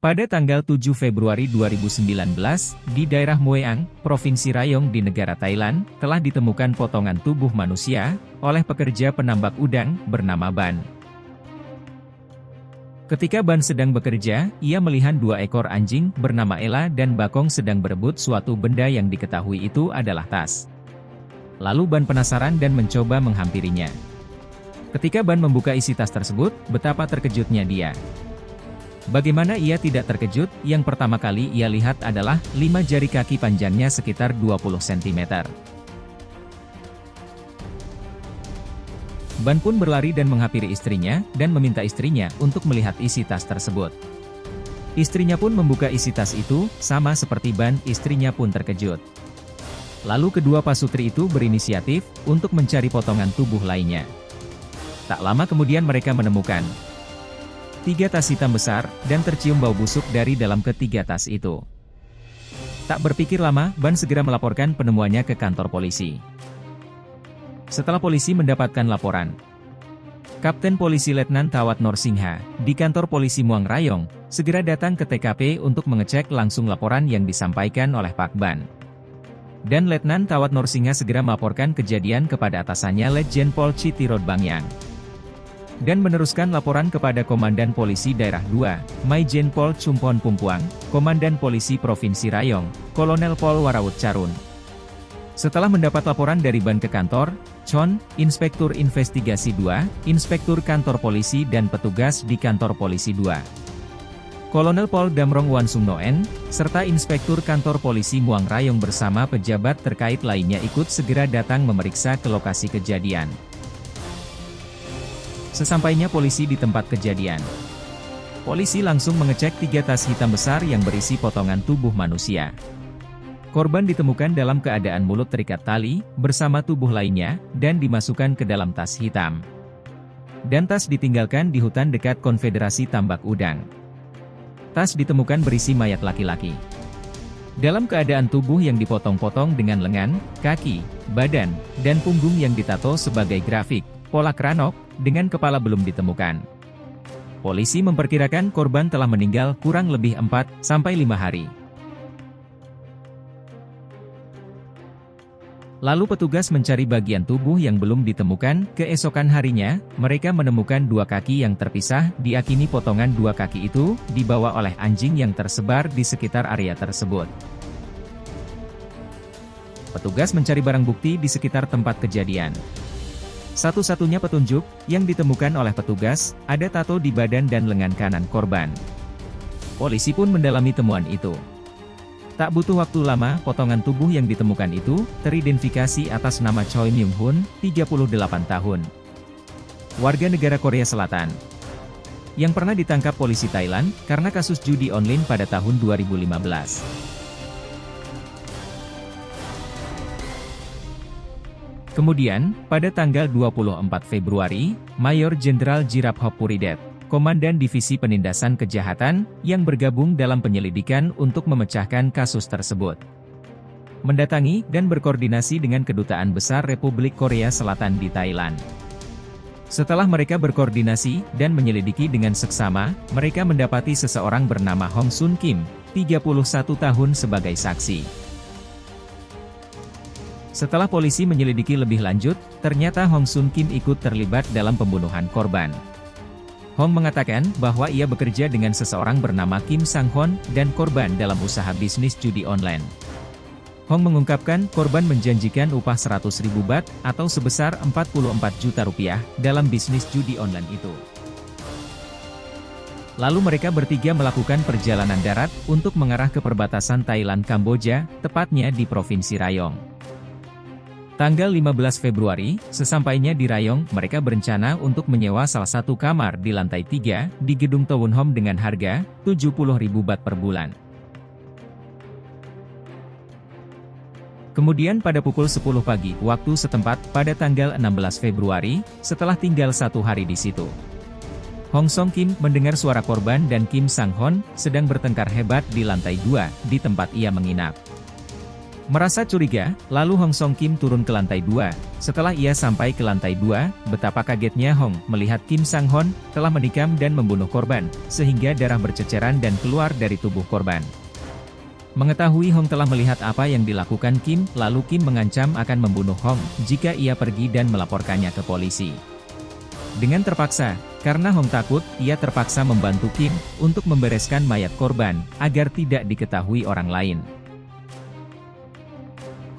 Pada tanggal 7 Februari 2019, di daerah Mueang, Provinsi Rayong di negara Thailand, telah ditemukan potongan tubuh manusia oleh pekerja penambak udang bernama Ban. Ketika Ban sedang bekerja, ia melihat 2 ekor anjing bernama Ella dan Bakong sedang berebut suatu benda yang diketahui itu adalah tas. Lalu Ban penasaran dan mencoba menghampirinya. Ketika Ban membuka isi tas tersebut, betapa terkejutnya dia. Bagaimana ia tidak terkejut? Yang pertama kali ia lihat adalah 5 jari kaki panjangnya sekitar 20 cm. Ban pun berlari dan menghampiri istrinya, dan meminta istrinya untuk melihat isi tas tersebut. Istrinya pun membuka isi tas itu, sama seperti Ban, istrinya pun terkejut. Lalu kedua pasutri itu berinisiatif untuk mencari potongan tubuh lainnya. Tak lama kemudian mereka menemukan 3 tas hitam besar, dan tercium bau busuk dari dalam ketiga tas itu. Tak berpikir lama, Ban segera melaporkan penemuannya ke kantor polisi. Setelah polisi mendapatkan laporan, Kapten Polisi Letnan Tawat Norsingha, di kantor polisi Muang Rayong, segera datang ke TKP untuk mengecek langsung laporan yang disampaikan oleh Pak Ban. Dan Letnan Tawat Norsingha segera melaporkan kejadian kepada atasannya Letjen Pol Chitirod Bangyang. Dan meneruskan laporan kepada Komandan Polisi Daerah 2, Maijen Pol Chumpon Pumpuang, Komandan Polisi Provinsi Rayong, Kolonel Pol Warawut Carun. Setelah mendapat laporan dari Ban ke kantor, Chon, Inspektur Investigasi 2, Inspektur Kantor Polisi dan petugas di Kantor Polisi 2, Kolonel Pol Damrong Wansung Noen, serta Inspektur Kantor Polisi Muang Rayong bersama pejabat terkait lainnya ikut segera datang memeriksa ke lokasi kejadian. Sesampainya polisi di tempat kejadian, polisi langsung mengecek 3 tas hitam besar yang berisi potongan tubuh manusia. Korban ditemukan dalam keadaan mulut terikat tali, bersama tubuh lainnya, dan dimasukkan ke dalam tas hitam. Dan tas ditinggalkan di hutan dekat Konfederasi Tambak Udang. Tas ditemukan berisi mayat laki-laki. Dalam keadaan tubuh yang dipotong-potong dengan lengan, kaki, badan, dan punggung yang ditato sebagai grafik, pola kranok, dengan kepala belum ditemukan. Polisi memperkirakan korban telah meninggal kurang lebih 4-5 hari. Lalu petugas mencari bagian tubuh yang belum ditemukan. Keesokan harinya, mereka menemukan 2 kaki yang terpisah, diakini potongan 2 kaki itu dibawa oleh anjing yang tersebar di sekitar area tersebut. Petugas mencari barang bukti di sekitar tempat kejadian. Satu-satunya petunjuk yang ditemukan oleh petugas, ada tato di badan dan lengan kanan korban. Polisi pun mendalami temuan itu. Tak butuh waktu lama, potongan tubuh yang ditemukan itu teridentifikasi atas nama Choi Myung Hun, 38 tahun. Warga negara Korea Selatan, yang pernah ditangkap polisi Thailand karena kasus judi online pada tahun 2015. Kemudian, pada tanggal 24 Februari, Mayor Jenderal Jirap Hopuridet, Komandan Divisi Penindasan Kejahatan, yang bergabung dalam penyelidikan untuk memecahkan kasus tersebut, mendatangi dan berkoordinasi dengan Kedutaan Besar Republik Korea Selatan di Thailand. Setelah mereka berkoordinasi dan menyelidiki dengan seksama, mereka mendapati seseorang bernama Hong Sun Kim, 31 tahun sebagai saksi. Setelah polisi menyelidiki lebih lanjut, ternyata Hong Sun Kim ikut terlibat dalam pembunuhan korban. Hong mengatakan bahwa ia bekerja dengan seseorang bernama Kim Sang-hon dan korban dalam usaha bisnis judi online. Hong mengungkapkan korban menjanjikan upah 100.000 baht atau sebesar 44 juta rupiah dalam bisnis judi online itu. Lalu mereka bertiga melakukan perjalanan darat untuk mengarah ke perbatasan Thailand-Kamboja, tepatnya di Provinsi Rayong. Tanggal 15 Februari, sesampainya di Rayong, mereka berencana untuk menyewa salah satu kamar di lantai 3, di gedung Town Home dengan harga 70.000 baht per bulan. Kemudian pada pukul 10 pagi, waktu setempat, pada tanggal 16 Februari, setelah tinggal 1 hari di situ, Hong Song Kim mendengar suara korban dan Kim Sang-hon sedang bertengkar hebat di lantai 2, di tempat ia menginap. Merasa curiga, lalu Hong Song Kim turun ke lantai 2. Setelah ia sampai ke lantai 2, betapa kagetnya Hong melihat Kim Sang Hon telah menikam dan membunuh korban, sehingga darah berceceran dan keluar dari tubuh korban. Mengetahui Hong telah melihat apa yang dilakukan Kim, lalu Kim mengancam akan membunuh Hong jika ia pergi dan melaporkannya ke polisi. Dengan terpaksa, karena Hong takut, ia terpaksa membantu Kim untuk membereskan mayat korban agar tidak diketahui orang lain.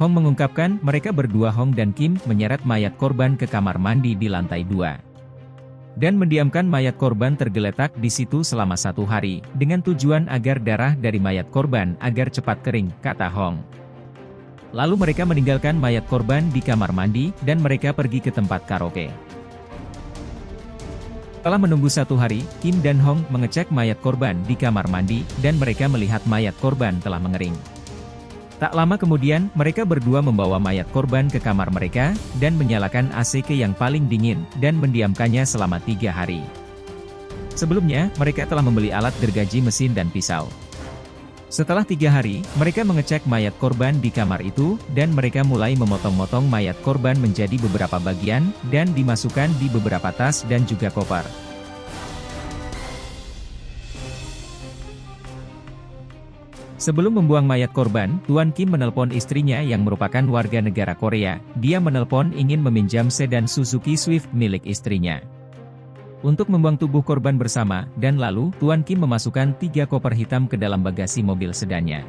Hong mengungkapkan mereka berdua Hong dan Kim menyeret mayat korban ke kamar mandi di lantai 2. Dan mendiamkan mayat korban tergeletak di situ selama 1 hari, dengan tujuan agar darah dari mayat korban agar cepat kering, kata Hong. Lalu mereka meninggalkan mayat korban di kamar mandi, dan mereka pergi ke tempat karaoke. Setelah menunggu 1 hari, Kim dan Hong mengecek mayat korban di kamar mandi, dan mereka melihat mayat korban telah mengering. Tak lama kemudian, mereka berdua membawa mayat korban ke kamar mereka, dan menyalakan AC yang paling dingin, dan mendiamkannya selama 3 hari. Sebelumnya, mereka telah membeli alat gergaji mesin dan pisau. Setelah 3 hari, mereka mengecek mayat korban di kamar itu, dan mereka mulai memotong-motong mayat korban menjadi beberapa bagian, dan dimasukkan di beberapa tas dan juga koper. Sebelum membuang mayat korban, Tuan Kim menelpon istrinya yang merupakan warga negara Korea. Dia menelpon ingin meminjam sedan Suzuki Swift milik istrinya untuk membuang tubuh korban bersama, dan lalu, Tuan Kim memasukkan 3 koper hitam ke dalam bagasi mobil sedannya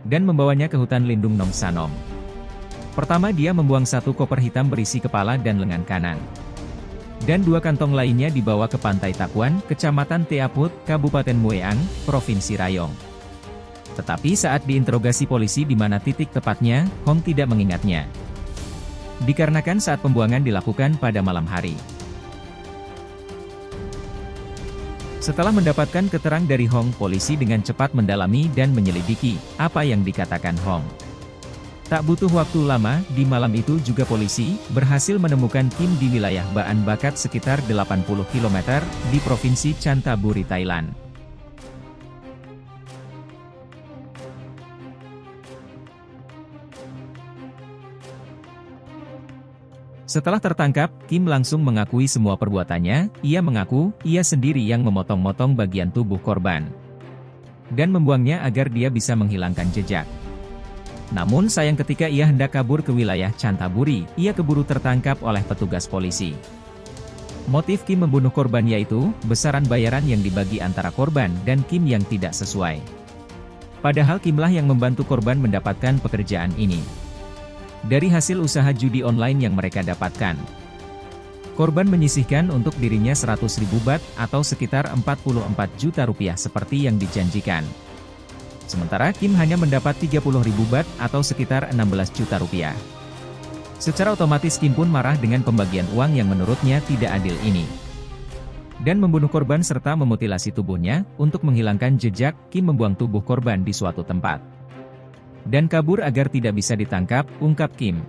dan membawanya ke hutan lindung Nong Sanom. Pertama dia membuang 1 koper hitam berisi kepala dan lengan kanan. Dan 2 kantong lainnya dibawa ke Pantai Takuan, Kecamatan Teaput, Kabupaten Mueang, Provinsi Rayong. Tetapi saat diinterogasi polisi di mana titik tepatnya, Hong tidak mengingatnya. Dikarenakan saat pembuangan dilakukan pada malam hari. Setelah mendapatkan keterangan dari Hong, polisi dengan cepat mendalami dan menyelidiki apa yang dikatakan Hong. Tak butuh waktu lama, di malam itu juga polisi berhasil menemukan Kim di wilayah Baan Bakat sekitar 80 km di Provinsi Chantaburi, Thailand. Setelah tertangkap, Kim langsung mengakui semua perbuatannya. Ia mengaku, ia sendiri yang memotong-motong bagian tubuh korban dan membuangnya agar dia bisa menghilangkan jejak. Namun sayang ketika ia hendak kabur ke wilayah Chantaburi, ia keburu tertangkap oleh petugas polisi. Motif Kim membunuh korban yaitu, besaran bayaran yang dibagi antara korban dan Kim yang tidak sesuai. Padahal Kimlah yang membantu korban mendapatkan pekerjaan ini dari hasil usaha judi online yang mereka dapatkan. Korban menyisihkan untuk dirinya 100.000 baht atau sekitar 44 juta rupiah seperti yang dijanjikan. Sementara Kim hanya mendapat 30.000 baht atau sekitar 16 juta rupiah. Secara otomatis Kim pun marah dengan pembagian uang yang menurutnya tidak adil ini. Dan membunuh korban serta memutilasi tubuhnya. Untuk menghilangkan jejak, Kim membuang tubuh korban di suatu tempat dan kabur agar tidak bisa ditangkap, ungkap Kim.